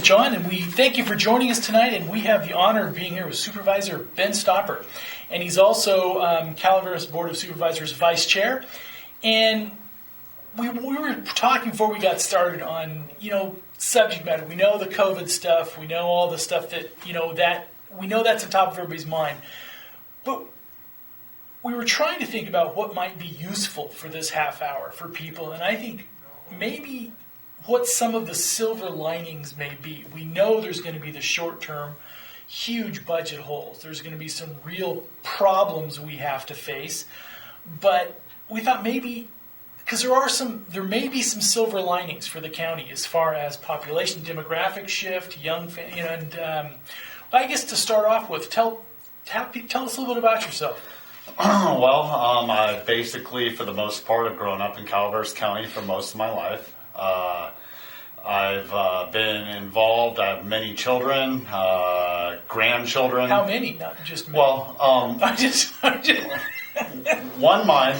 John, and we thank you for joining us tonight. And we have the honor of being here with Supervisor Ben Stopper, and he's also Calaveras Board of Supervisors Vice Chair. And we were talking before we got started on subject matter. We know the COVID stuff. We know all the stuff that that we know that's on top of everybody's mind, but we were trying to think about what might be useful for this half hour for people, and I think maybe what some of the silver linings may be. We know there's going to be the short-term, huge budget holes. There's going to be some real problems we have to face. But we thought maybe, because there may be some silver linings for the county as far as population demographic shift, I guess to start off with, tell us a little bit about yourself. Well, I basically, for the most part, have grown up in Calaveras County for most of my life. I've been involved. I have many children, grandchildren. How many? Not just me. Well, I just one mine,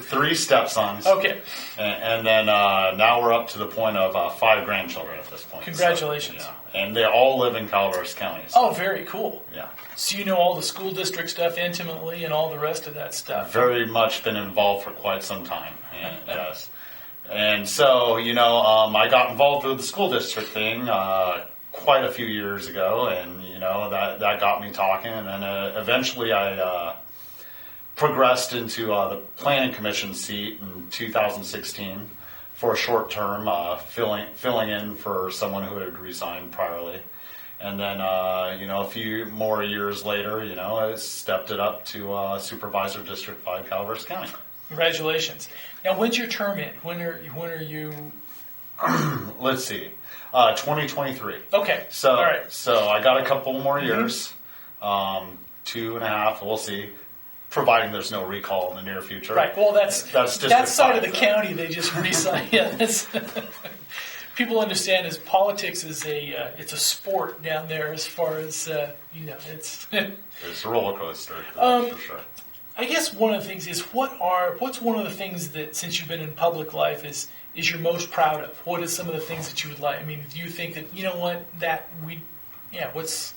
three stepsons. Okay. And then now we're up to the point of 5 grandchildren at this point. Congratulations. So, yeah. And they all live in Calaveras County. So. Oh, very cool. Yeah. So you know all the school district stuff intimately and all the rest of that stuff. Very much been involved for quite some time. And, yes. And so, I got involved with the school district thing quite a few years ago, and, that got me talking. And then eventually I progressed into the planning commission seat in 2016 for a short term, filling in for someone who had resigned priorly. And then, a few more years later, I stepped it up to Supervisor District 5, Calaveras County. Congratulations. Now, when's your term in? When are you? Let's see, 2023. Okay. So, all right. So I got a couple more years, 2.5. We'll see, providing there's no recall in the near future. Right. Well, that's that side of the county. They just resign. Yeah. That's people understand as politics is it's a sport down there as far as it's. It's a roller coaster. For sure. I guess one of the things is what's one of the things that, since you've been in public life, is you're most proud of? What is some of the things that you would like? I mean, do you think that what's?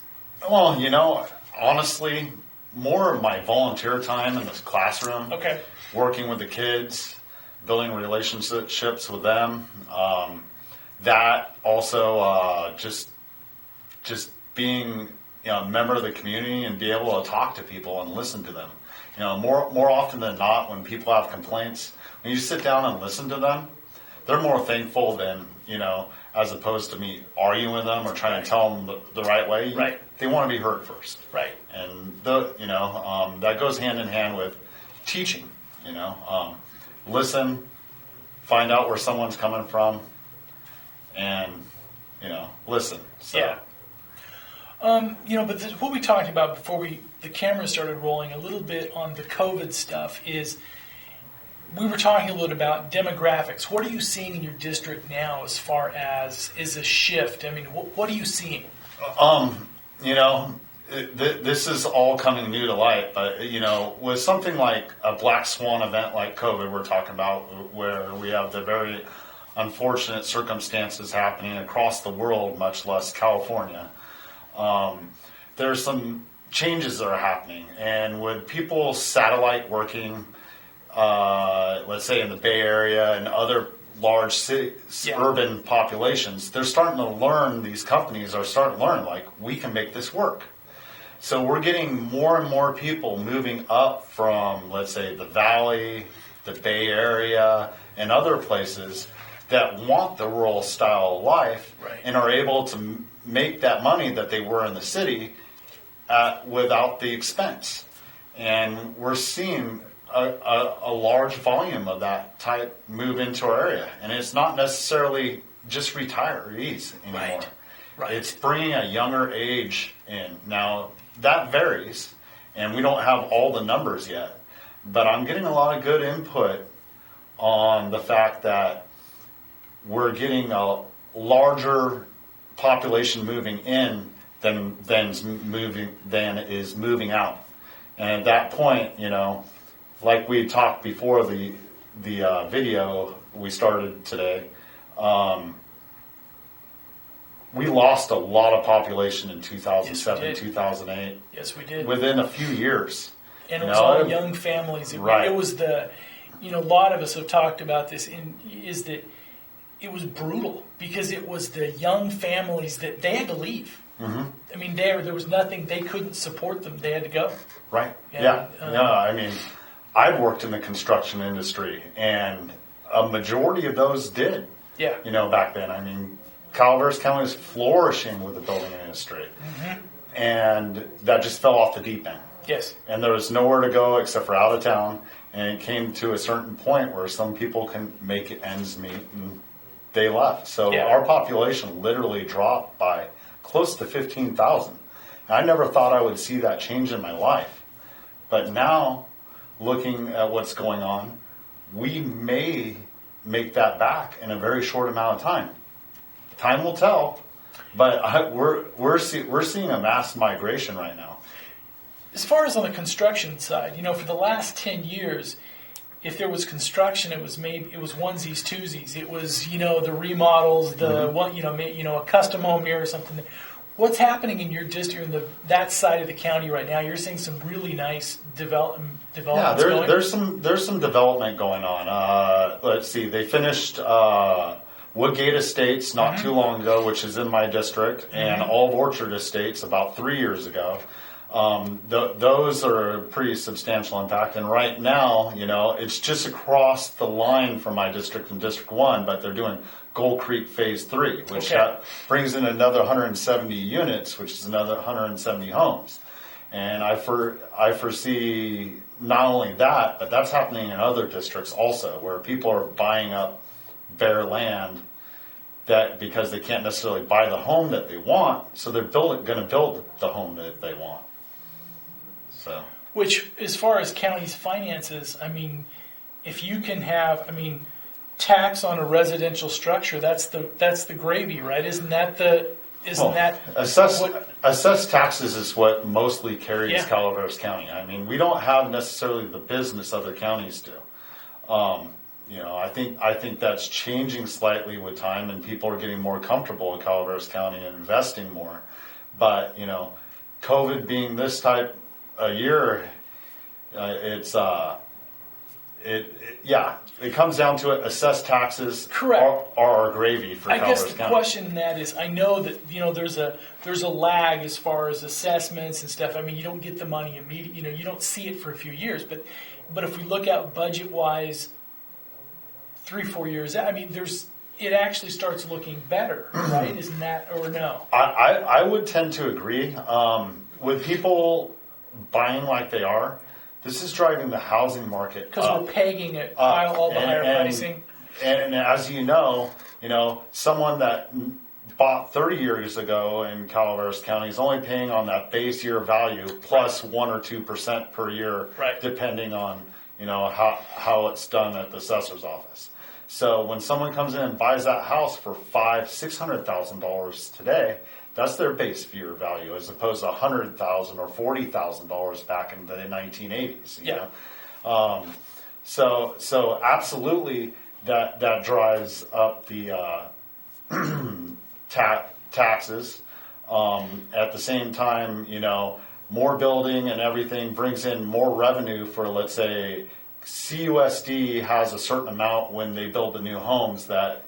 Well, honestly, more of my volunteer time in this classroom. Okay. Working with the kids, building relationships with them. That also just being a member of the community and be able to talk to people and listen to them. More often than not, when people have complaints, when you sit down and listen to them, they're more thankful than, as opposed to me arguing with them or trying to tell them the right way. Right. They want to be heard first. Right. And, that goes hand in hand with teaching, listen, find out where someone's coming from, and, listen. So. Yeah. But what we talked about before the camera started rolling a little bit on the COVID stuff is we were talking a little about demographics. What are you seeing in your district now as far as is a shift? I mean, what are you seeing? This is all coming new to light, but, with something like a black swan event like COVID we're talking about, where we have the very unfortunate circumstances happening across the world, much less California, there's some changes that are happening. And with people satellite working, let's say in the Bay Area and other large urban populations, they're starting to learn, these companies are starting to learn, like, we can make this work. So we're getting more and more people moving up from, let's say, the Valley, the Bay Area, and other places that want the rural style of life, right, and are able to make that money that they were in the city without the expense. And we're seeing a large volume of that type move into our area. And it's not necessarily just retirees anymore. Right. It's bringing a younger age in. Now, that varies, and we don't have all the numbers yet. But I'm getting a lot of good input on the fact that we're getting a larger population moving in than is moving out. And at that point, like we talked before the video we started today, we lost a lot of population in 2007, Yes, we did. 2008. Yes, we did. Within a few years. And it was all young families. It was a lot of us have talked about this, is that it was brutal because it was the young families that they had to leave. Mm-hmm. I mean, there was nothing, they couldn't support them. They had to go. Right. And, yeah. I mean, I've worked in the construction industry, and a majority of those did. Yeah. Back then. I mean, Calaveras County was flourishing with the building industry. Mm-hmm. And that just fell off the deep end. Yes. And there was nowhere to go except for out of town. And it came to a certain point where some people can make ends meet, and they left. So our population literally dropped by close to 15,000. I never thought I would see that change in my life. But now, looking at what's going on, we may make that back in a very short amount of time. Time will tell, but we're seeing a mass migration right now. As far as on the construction side, for the last 10 years, if there was construction, it was onesies, twosies. It was, the remodels, the one, a custom home here or something. What's happening in your district, in that side of the county right now? You're seeing some really nice developments going. There's some development going on. Let's see, they finished Woodgate Estates not too long ago, which is in my district, and Olive Orchard Estates about 3 years ago. Those are a pretty substantial impact, and right now, it's just across the line from my district and District 1, but they're doing Gold Creek Phase 3, which brings in another 170 units, which is another 170 homes. And I foresee not only that, but that's happening in other districts also, where people are buying up bare land that because they can't necessarily buy the home that they want, so they're going to build the home that they want. So, which, as far as county's finances, I mean, if you can have, tax on a residential structure, that's the gravy, right? Assessed taxes is what mostly carries Calaveras County. I mean, we don't have necessarily the business other counties do. I think that's changing slightly with time, and people are getting more comfortable in Calaveras County and investing more. But COVID being this type a year, it comes down to it. Assessed taxes are our gravy for Calaveras County. I guess the question in that is, I know that there's a lag as far as assessments and stuff. I mean, you don't get the money immediately. You don't see it for a few years. But if we look out budget wise, 3-4 years, it actually starts looking better, right? Isn't that, or no? I would tend to agree. With people buying like they are, this is driving the housing market because we're pegging it all the higher pricing. And as you know, someone that bought 30 years ago in Calaveras County is only paying on that base year value plus 1 or 2% per year, depending on how it's done at the assessor's office. So when someone comes in and buys that house for $500,000-$600,000 today, that's their base year value, as opposed to $100,000 or $40,000 back in the 1980s. So absolutely, that drives up the taxes. At the same time, more building and everything brings in more revenue for, let's say, CUSD has a certain amount when they build the new homes that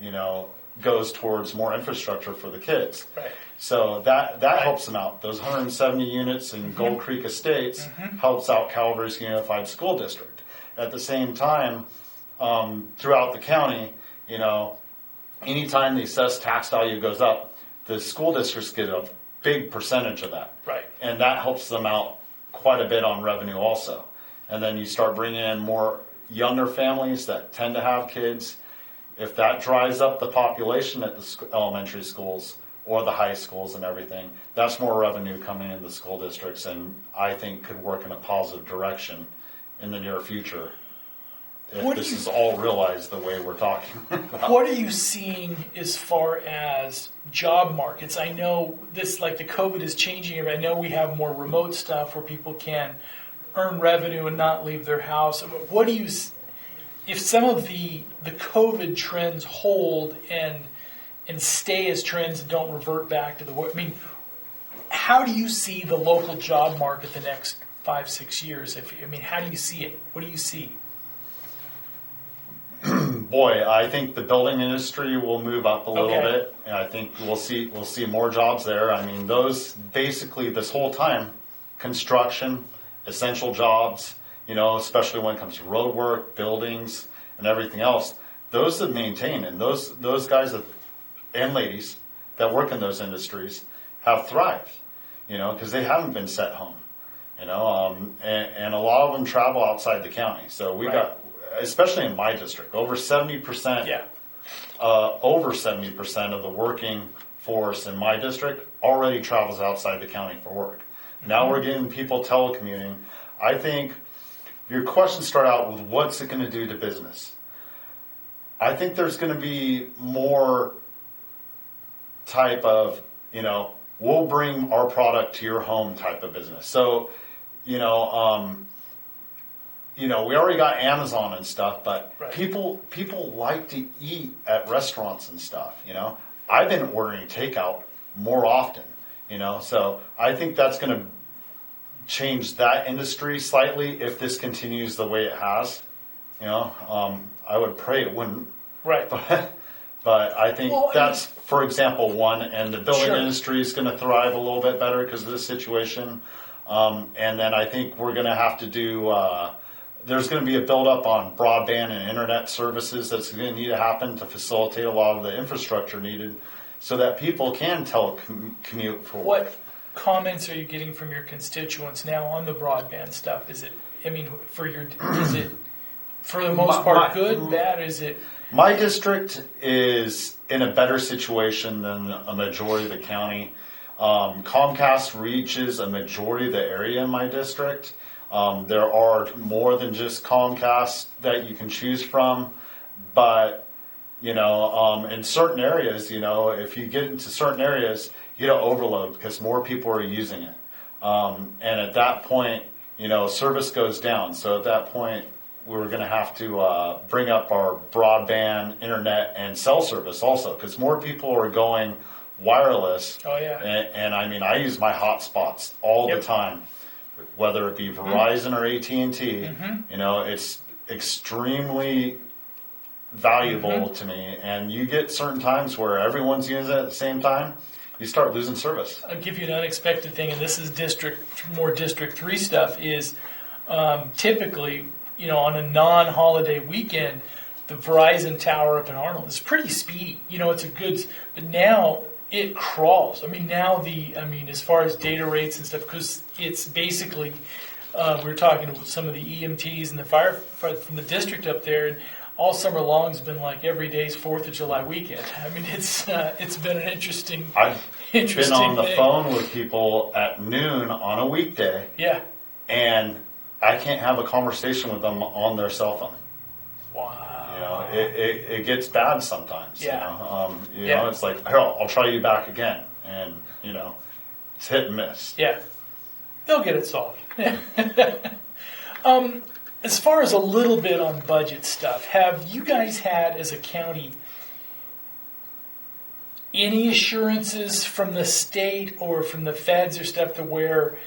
goes towards more infrastructure for the kids. Right. So that helps them out. Those 170 units in Gold Creek Estates helps out Calaveras Unified School District. At the same time, throughout the county, anytime the assessed tax value goes up, the school districts get a big percentage of that. Right. And that helps them out quite a bit on revenue also. And then you start bringing in more younger families that tend to have kids. If that drives up the population at the elementary schools or the high schools and everything, that's more revenue coming into the school districts, and I think could work in a positive direction in the near future if this is all realized the way we're talking about. What are you seeing as far as job markets? I know this, like the COVID is changing it. I know we have more remote stuff where people can earn revenue and not leave their house. What do you, if some of the COVID trends hold and and stay as trends and don't revert back to the. I mean, how do you see the local job market the next 5-6 years? How do you see it? What do you see? Boy, I think the building industry will move up a little bit. And I think we'll see more jobs there. I mean, those basically this whole time, construction, essential jobs, especially when it comes to road work, buildings, and everything else. Those that maintain, and those guys and ladies that work in those industries have thrived, because they haven't been set home, and a lot of them travel outside the county. So we got, especially in my district, over 70%. Yeah. Over 70% of the working force in my district already travels outside the county for work. Now we're getting people telecommuting. I think your question started out with what's it going to do to business. I think there's going to be more type of, we'll bring our product to your home type of business. So, we already got Amazon and stuff, but people like to eat at restaurants and stuff, I've been ordering takeout more often, so I think that's going to change that industry slightly if this continues the way it has. I would pray it wouldn't. Right. But I think that's, for example, one. And the building industry is going to thrive a little bit better because of this situation. And then I think we're going to have to do, there's going to be a buildup on broadband and internet services that's going to need to happen to facilitate a lot of the infrastructure needed so that people can telecommute for work. What comments are you getting from your constituents now on the broadband stuff? Is it for the most part good, bad? Is it? My district is in a better situation than a majority of the county. Comcast reaches a majority of the area in my district. There are more than just Comcast that you can choose from, but in certain areas, if you get into certain areas, you get an overload because more people are using it, and at that point, service goes down. So at that point, we're going to have to bring up our broadband, internet, and cell service also because more people are going wireless. Oh yeah. And I use my hotspots all the time, whether it be Verizon or AT&T. It's extremely valuable to me. And you get certain times where everyone's using it at the same time, you start losing service. I'll give you an unexpected thing, and this is more District 3 stuff, is typically, on a non-holiday weekend, the Verizon tower up in Arnold is pretty speedy. It's a good, but now it crawls. As far as data rates and stuff, because it's basically, we were talking to some of the EMTs and the fire from the district up there, and all summer long has been like every day's 4th of July weekend. It's been an interesting. I've been on the phone with people at noon on a weekday. Yeah. And I can't have a conversation with them on their cell phone. Wow. It gets bad sometimes. Yeah. It's like, here, I'll try you back again. And, it's hit and miss. Yeah. They'll get it solved. As far as a little bit on budget stuff, have you guys had, as a county, any assurances from the state or from the feds or stuff to where,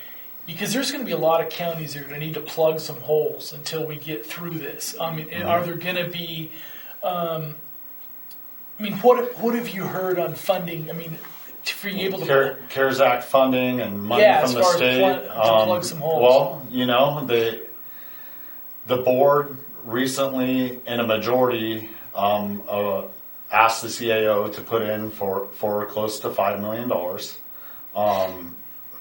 because there's going to be a lot of counties that are going to need to plug some holes until we get through this. Are there going to be, what have you heard on funding? For you able to CARES Act funding and money from the state to plug some holes. Well, the board recently, in a majority, asked the CAO to put in for close to $5 million.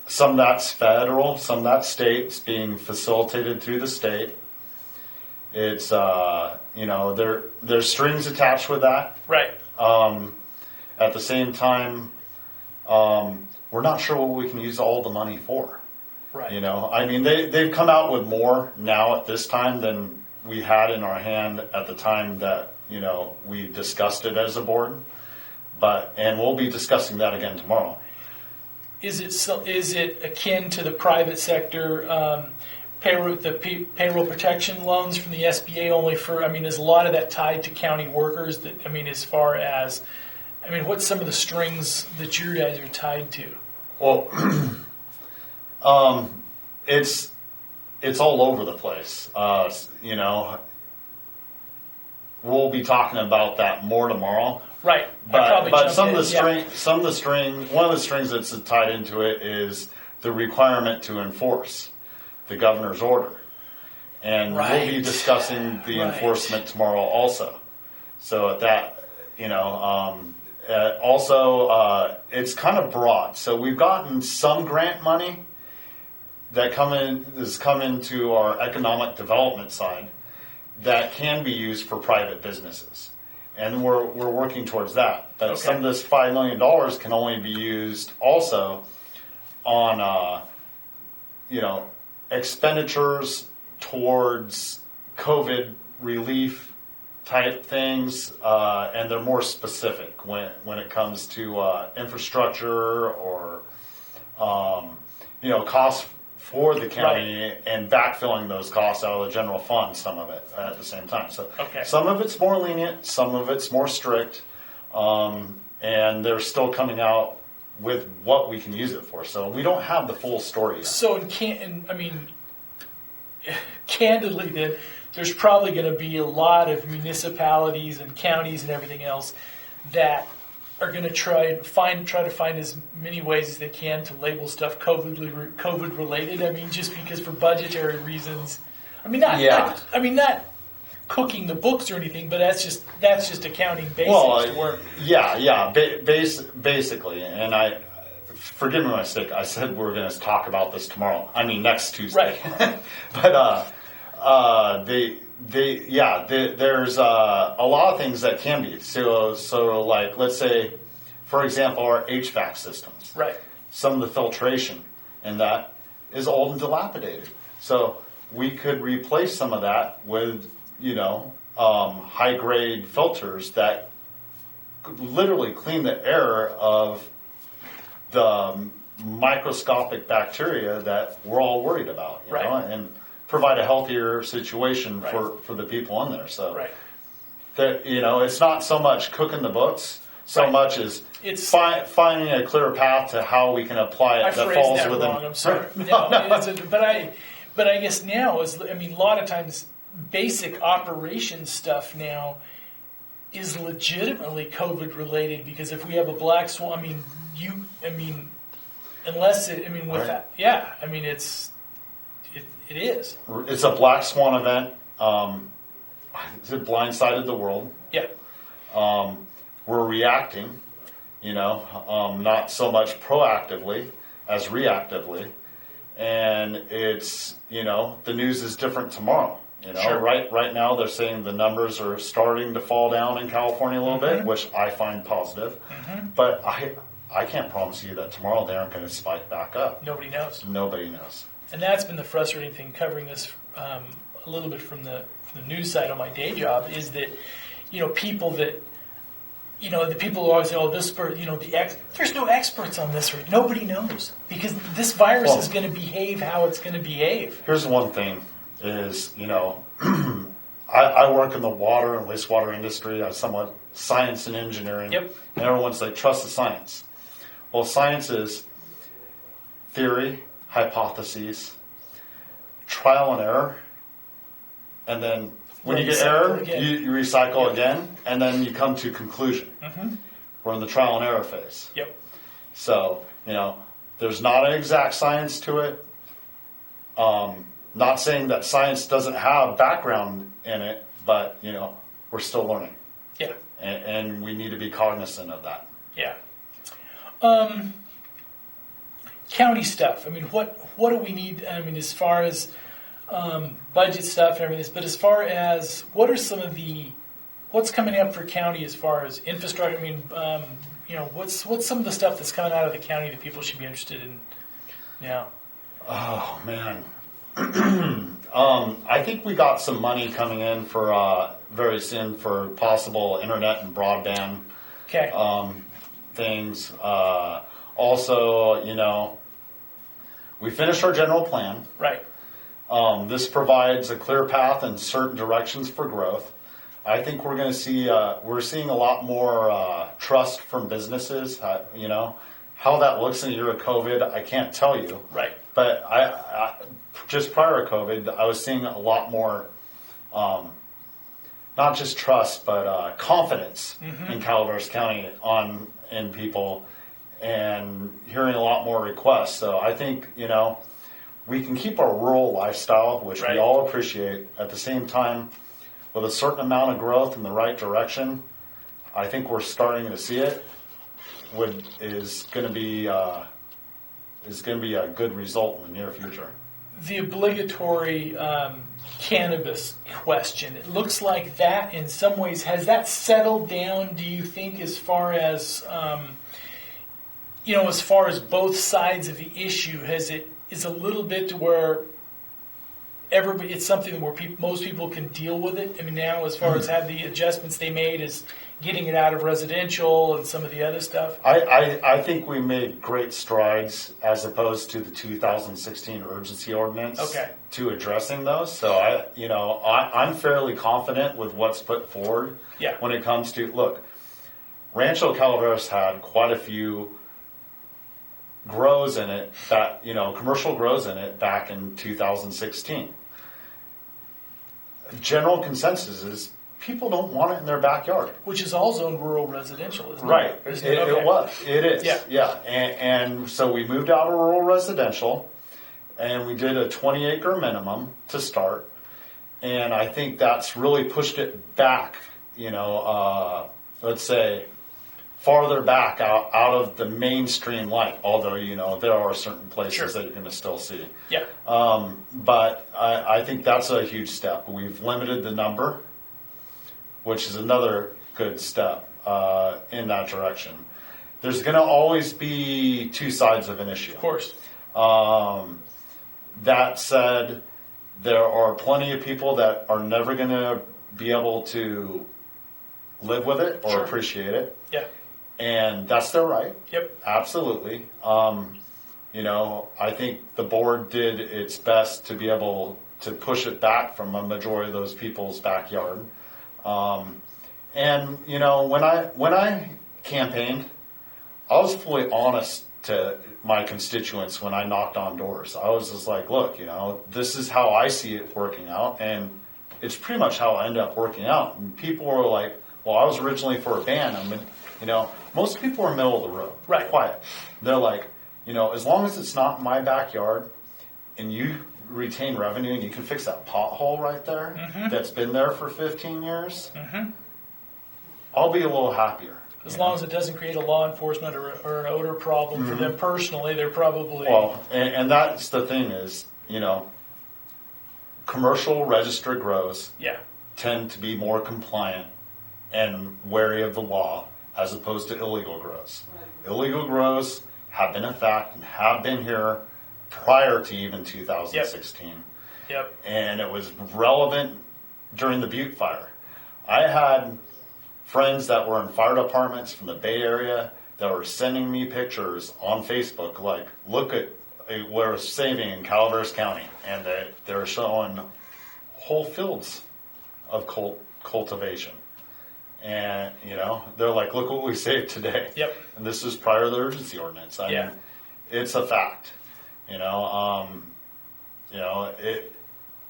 Some of that's federal, some of that's state. It's being facilitated through the state. It's there's strings attached with that. Right. At the same time, we're not sure what we can use all the money for. Right. They've come out with more now at this time than we had in our hand at the time that, we discussed it as a board. And we'll be discussing that again tomorrow. Is it akin to the private sector payroll protection loans from the SBA only for, is a lot of that tied to county workers that, as far as I mean, what's some of the strings that you guys are tied to? Well, it's all over the place. We'll be talking about that more tomorrow. Right. But some of the one of the strings that's tied into it is the requirement to enforce the governor's order. And we'll be discussing the enforcement tomorrow also. So at that, it's kind of broad. So we've gotten some grant money that has come into our economic development side that can be used for private businesses. And we're working towards that. But some of this $5 million can only be used also on, expenditures towards COVID relief type things, and they're more specific when it comes to infrastructure or, costs for the county and backfilling those costs out of the general fund, some of it at the same time. So some of it's more lenient, some of it's more strict, and they're still coming out with what we can use it for. So we don't have the full story yet. So candidly then, there's probably going to be a lot of municipalities and counties and everything else that are going to try to find as many ways as they can to label stuff COVID related. I mean, just because for budgetary reasons. I mean, not cooking the books or anything, but that's just accounting basics. Well, basically, and forgive me my mistake. I said we're going to talk about this tomorrow. I mean next Tuesday. Right. But there's a lot of things that can be. So like, let's say, for example, our HVAC systems. Right. Some of the filtration in that is old and dilapidated. So we could replace some of that with, high-grade filters that could literally clean the air of the microscopic bacteria that we're all worried about, you know, and provide a healthier situation for the people in there. So that, it's not so much cooking the books, so much as it's finding a clear path to how we can apply it that falls that within. Wrong. I'm sorry. But I guess now a lot of times basic operation stuff now is legitimately COVID related, because if we have a black swan, it is. It's a black swan event. It blindsided the world. Yeah. We're reacting, not so much proactively as reactively. And it's, the news is different tomorrow. Sure. Right now they're saying the numbers are starting to fall down in California a little bit, which I find positive. But I can't promise you that tomorrow they aren't going to spike back up. Nobody knows. Nobody knows. And that's been the frustrating thing covering this a little bit from the news side on my day job, is that, people that, the people who always say, oh, this, there's no experts on this. Nobody knows, because this virus is going to behave how it's going to behave. Here's one thing is, I work in the water and wastewater industry. I'm somewhat science and engineering. Yep. And everyone's like, trust the science. Well, science is theory, hypotheses, trial and error, and then when you get error, you recycle again, and then you come to conclusion. We're in the trial and error phase. Yep. So, there's not an exact science to it. Not saying that science doesn't have background in it, but, we're still learning. Yeah. And we need to be cognizant of that. Yeah. County stuff. What do we need? As far as budget stuff and everything, but as far as what are some of what's coming up for county as far as infrastructure? What's some of the stuff that's coming out of the county that people should be interested in now? Oh man, I think we got some money coming in for very soon for possible internet and broadband things. Also, we finished our general plan. Right. This provides a clear path in certain directions for growth. I think we're going to see, we're seeing a lot more trust from businesses. How that looks in a year of COVID, I can't tell you. Right. But I just prior to COVID, I was seeing a lot more, not just trust, but confidence in Calaveras County in people, and hearing a lot more requests. So I think, we can keep our rural lifestyle, which we all appreciate. At the same time, with a certain amount of growth in the right direction, I think we're starting to see it. Is going to be a good result in the near future. The obligatory cannabis question. It looks like that, in some ways, has that settled down? Do you think, as far as as far as both sides of the issue, is a little bit to where it's something where most people can deal with it? I mean, now, as far as have the adjustments they made, is getting it out of residential and some of the other stuff? I think we made great strides as opposed to the 2016 urgency ordinance to addressing those. So I'm fairly confident with what's put forward when it comes to, look, Rancho Calaveras had quite a few grows in it that, commercial grows in it back in 2016. General consensus is people don't want it in their backyard. Which is all zoned rural residential, isn't it? Right. It was. It is. Yeah. And so we moved out of rural residential, and we did a 20-acre minimum to start. And I think that's really pushed it back, let's say, farther back out of the mainstream light, although, there are certain places that you're going to still see. Yeah. But I think that's a huge step. We've limited the number, which is another good step in that direction. There's going to always be two sides of an issue. Of course. That said, there are plenty of people that are never going to be able to live with it or appreciate it. Yeah. And that's their right. Yep. Absolutely. I think the board did its best to be able to push it back from a majority of those people's backyard. When I campaigned, I was fully honest to my constituents when I knocked on doors. I was just like, look, this is how I see it working out, and it's pretty much how it ended up working out. And people were like, well, I was originally for a ban. Most people are middle of the road, quiet. They're like, as long as it's not in my backyard and you retain revenue and you can fix that pothole right there that's been there for 15 years, I'll be a little happier. As long as it doesn't create a law enforcement or an odor problem for them personally, they're probably... Well, and that's the thing is, commercial registered grows tend to be more compliant and wary of the law as opposed to illegal grows. Right. Illegal grows have been a fact and have been here prior to even 2016. Yep. And it was relevant during the Butte fire. I had friends that were in fire departments from the Bay Area that were sending me pictures on Facebook, like, look at what we're saving in Calaveras County. And they're showing whole fields of cultivation. And, they're like, look what we saved today. Yep. And this is prior to the urgency ordinance. I mean, it's a fact.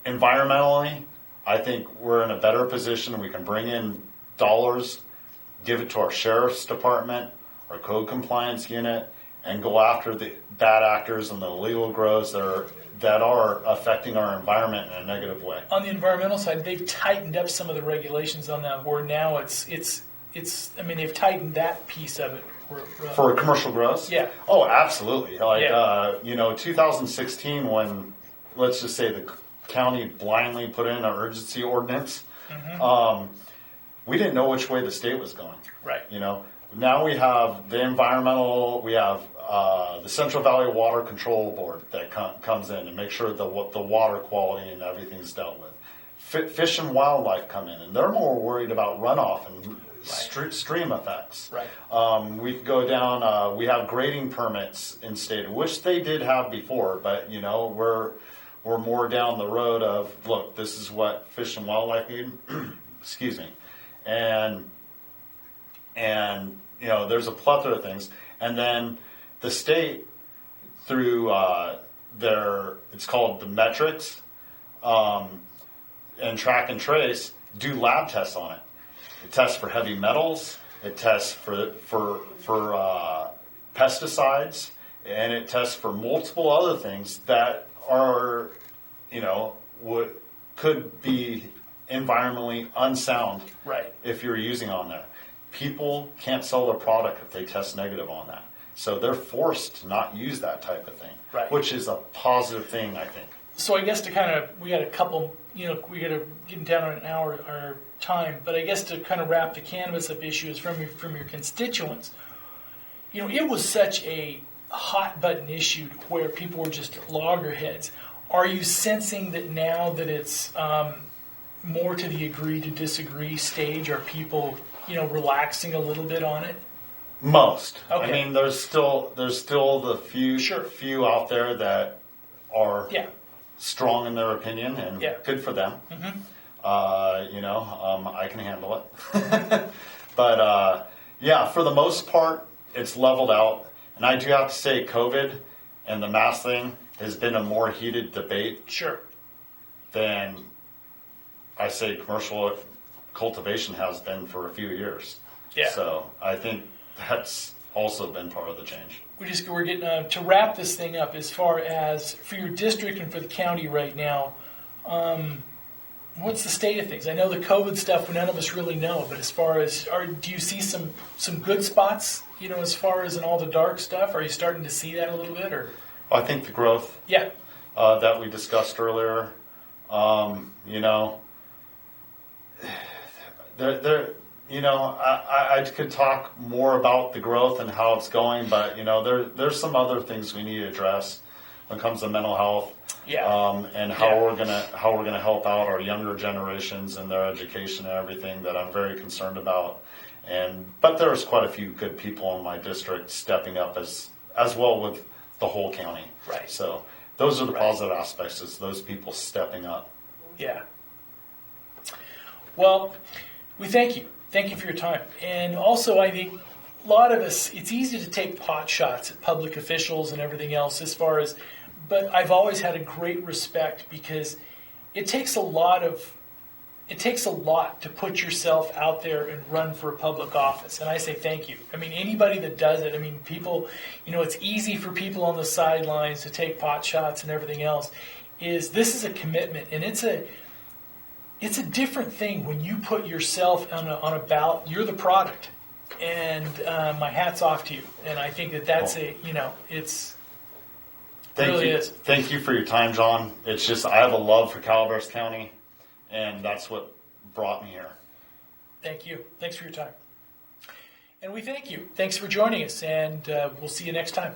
Environmentally, I think we're in a better position. We can bring in dollars, give it to our sheriff's department, our code compliance unit, and go after the bad actors and the illegal grows that are affecting our environment in a negative way. On the environmental side, they've tightened up some of the regulations on that, where now they've tightened that piece of it. For commercial grows? Yeah. Oh, absolutely. 2016, when, let's just say, the county blindly put in an urgency ordinance, we didn't know which way the state was going. Right. Now we have the environmental, we have the Central Valley Water Control Board that comes in and makes sure the water quality and everything's dealt with. Fish and Wildlife come in, and they're more worried about runoff and stream effects. Right. We could go down. We have grading permits in state, which they did have before, but we're more down the road of, look, this is what Fish and Wildlife need. Excuse me. and there's a plethora of things. And then the state, through it's called the metrics, and track and trace, do lab tests on it. It tests for heavy metals. It tests for pesticides, and it tests for multiple other things that are, could be environmentally unsound. Right. If you're using on there. People can't sell their product if they test negative on that. So they're forced to not use that type of thing, right. Which is a positive thing, I think. So I guess we got a couple, we got to get down on an hour our time, but I guess to kind of wrap the canvas of issues from your constituents, it was such a hot button issue where people were just loggerheads. Are you sensing that now that it's more to the agree to disagree stage? Are people, relaxing a little bit on it? Most. Okay. I mean, there's still the few out there that are strong in their opinion, and good for them. Mm-hmm. I can handle it. But for the most part, it's leveled out. And I do have to say, COVID and the mask thing has been a more heated debate. Sure. Than I say commercial cultivation has been for a few years. Yeah. So I think that's also been part of the change. We're getting to wrap this thing up. As far as for your district and for the county right now, what's the state of things? I know the COVID stuff none of us really know, but as far as do you see some good spots? As far as in all the dark stuff, are you starting to see that a little bit, or? I think the growth. Yeah. That we discussed earlier. I could talk more about the growth and how it's going, but there's some other things we need to address when it comes to mental health. Yeah. And how we're gonna help out our younger generations and their education and everything that I'm very concerned about. But there's quite a few good people in my district stepping up as well with the whole county. Right. So those are the positive aspects, is those people stepping up. Yeah. Well, we thank you. Thank you for your time. And also, I think a lot of us, it's easy to take pot shots at public officials and everything else but I've always had a great respect, because it takes a lot to put yourself out there and run for a public office. And I say thank you. I mean, anybody that does it, people, it's easy for people on the sidelines to take pot shots and everything else. This is a commitment, and it's a different thing when you put yourself on a ballot. You're the product, and my hat's off to you. And I think that's it's. Thank you. Thank you for your time, John. It's just I have a love for Calaveras County, and that's what brought me here. Thank you. Thanks for your time. And we thank you. Thanks for joining us, and we'll see you next time.